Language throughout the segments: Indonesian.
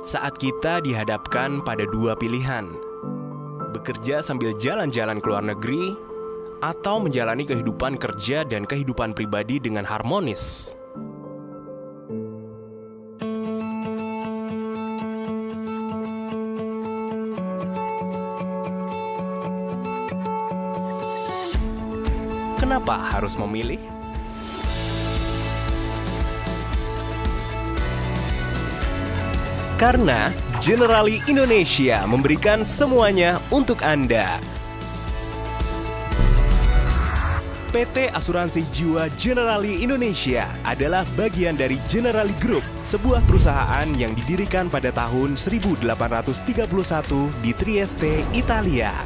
Saat kita dihadapkan pada dua pilihan, bekerja sambil jalan-jalan ke luar negeri, atau menjalani kehidupan kerja dan kehidupan pribadi dengan harmonis. Kenapa harus memilih? Karena Generali Indonesia memberikan semuanya untuk Anda. PT Asuransi Jiwa Generali Indonesia adalah bagian dari Generali Group, sebuah perusahaan yang didirikan pada tahun 1831 di Trieste, Italia.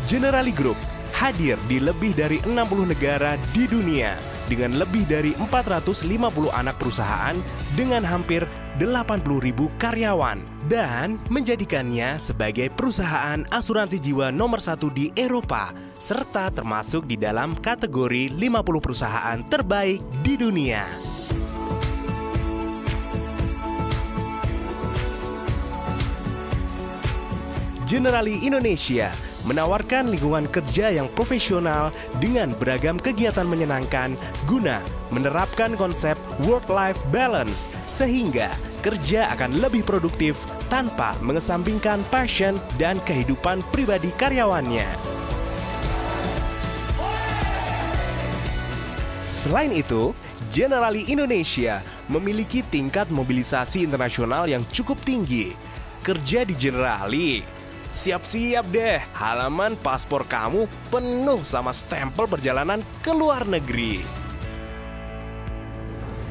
Generali Group hadir di lebih dari 60 negara di dunia dengan lebih dari 450 anak perusahaan dengan hampir 80.000 karyawan dan menjadikannya sebagai perusahaan asuransi jiwa nomor 1 di Eropa serta termasuk di dalam kategori 50 perusahaan terbaik di dunia. Generali Indonesia menawarkan lingkungan kerja yang profesional dengan beragam kegiatan menyenangkan guna menerapkan konsep work-life balance sehingga kerja akan lebih produktif tanpa mengesampingkan passion dan kehidupan pribadi karyawannya. Selain itu, Generali Indonesia memiliki tingkat mobilisasi internasional yang cukup tinggi. Kerja di Generali, siap-siap deh, halaman paspor kamu penuh sama stempel perjalanan ke luar negeri.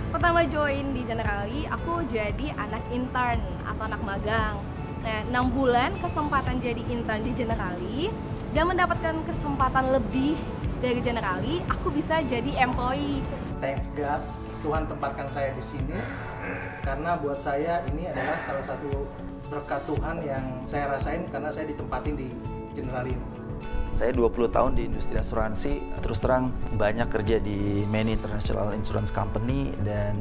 Pertama join di Generali, aku jadi anak intern atau anak magang. Nah, 6 bulan kesempatan jadi intern di Generali dan mendapatkan kesempatan lebih dari Generali, aku bisa jadi employee. Thanks God, Tuhan tempatkan saya di sini karena buat saya ini adalah salah satu berkat Tuhan yang saya rasain karena saya ditempatin di Generali. Saya 20 tahun di industri asuransi, terus terang banyak kerja di many international insurance company dan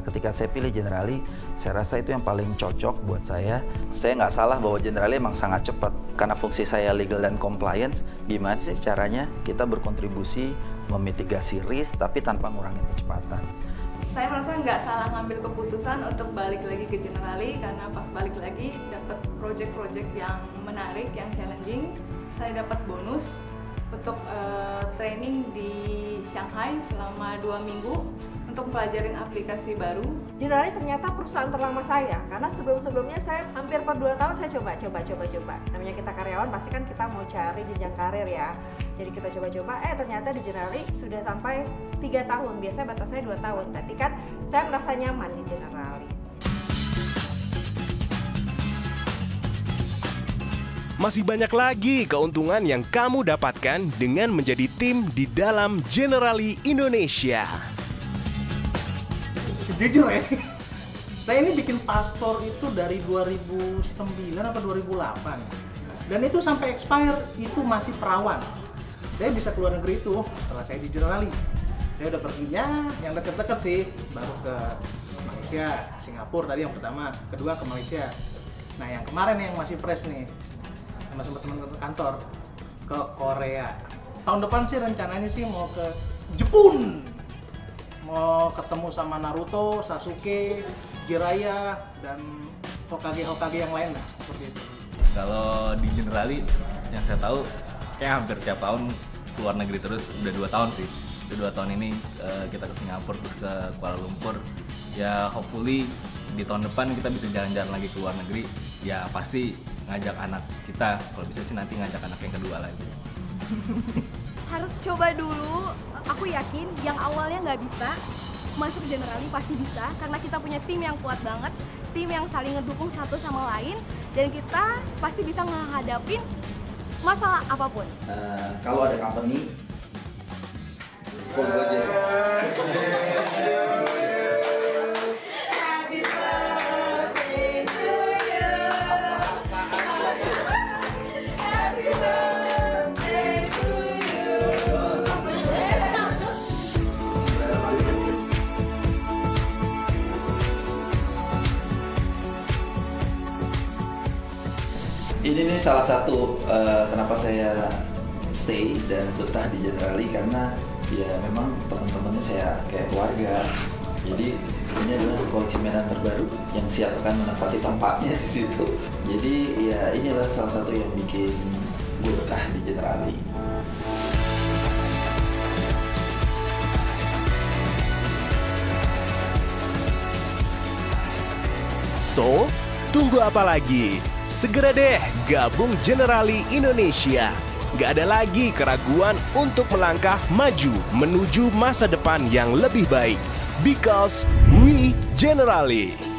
ketika saya pilih Generali, saya rasa itu yang paling cocok buat saya. Saya nggak salah bahwa Generali emang sangat cepat karena fungsi saya legal dan compliance. Gimana sih caranya kita berkontribusi memitigasi risk tapi tanpa ngurangin kecepatan. Saya merasa nggak salah ngambil keputusan untuk balik lagi ke Generali karena pas balik lagi dapat project-project yang menarik, yang challenging. Saya dapat bonus untuk training di Shanghai selama 2 minggu untuk pelajarin aplikasi baru. Generali ternyata perusahaan terlama saya karena sebelum-sebelumnya saya hampir per 2 tahun saya coba. Namanya kita karyawan pasti kan kita mau cari jenjang karir ya. Jadi kita coba-coba, ternyata di Generali sudah sampai 3 tahun, biasanya batasnya 2 tahun. Tapi kan saya merasa nyaman di Generali. Masih banyak lagi keuntungan yang kamu dapatkan dengan menjadi tim di dalam Generali Indonesia. Jujur ya, saya ini bikin paspor itu dari 2009 atau 2008 dan itu sampai expire itu masih perawan. Saya bisa keluar negeri itu setelah saya di Generali. Saya udah perginya yang deket-deket sih, baru ke Malaysia, Singapura tadi yang pertama, kedua ke Malaysia. Nah yang kemarin yang masih fresh nih, sama teman-teman kantor ke Korea. Tahun depan sih rencananya sih mau ke Jepun, mau ketemu sama Naruto, Sasuke, Jiraiya, dan Hokage yang lain lah seperti itu. Kalau di Generali yang saya tahu kayak hampir tiap tahun keluar negeri terus, udah 2 tahun sih. Udah 2 tahun ini kita ke Singapura terus ke Kuala Lumpur. Ya hopefully di tahun depan kita bisa jalan-jalan lagi ke luar negeri. Ya pasti ngajak anak kita, kalau bisa sih nanti ngajak anak yang kedua lagi. Harus coba dulu, aku yakin yang awalnya nggak bisa, masuk Generali pasti bisa karena kita punya tim yang kuat banget, tim yang saling ngedukung satu sama lain, dan kita pasti bisa menghadapin masalah apapun. Kalau ada company, call gue aja. ini nih salah satu kenapa saya stay dan betah di Generali, karena ya memang teman-temannya saya kayak keluarga. Jadi ini adalah koleksi mainan terbaru yang siap akan menempati tempatnya di situ. Jadi ya inilah salah satu yang bikin gue betah di Generali. So, tunggu apa lagi? Segera deh gabung Generali Indonesia. Gak ada lagi keraguan untuk melangkah maju menuju masa depan yang lebih baik. Because we Generali.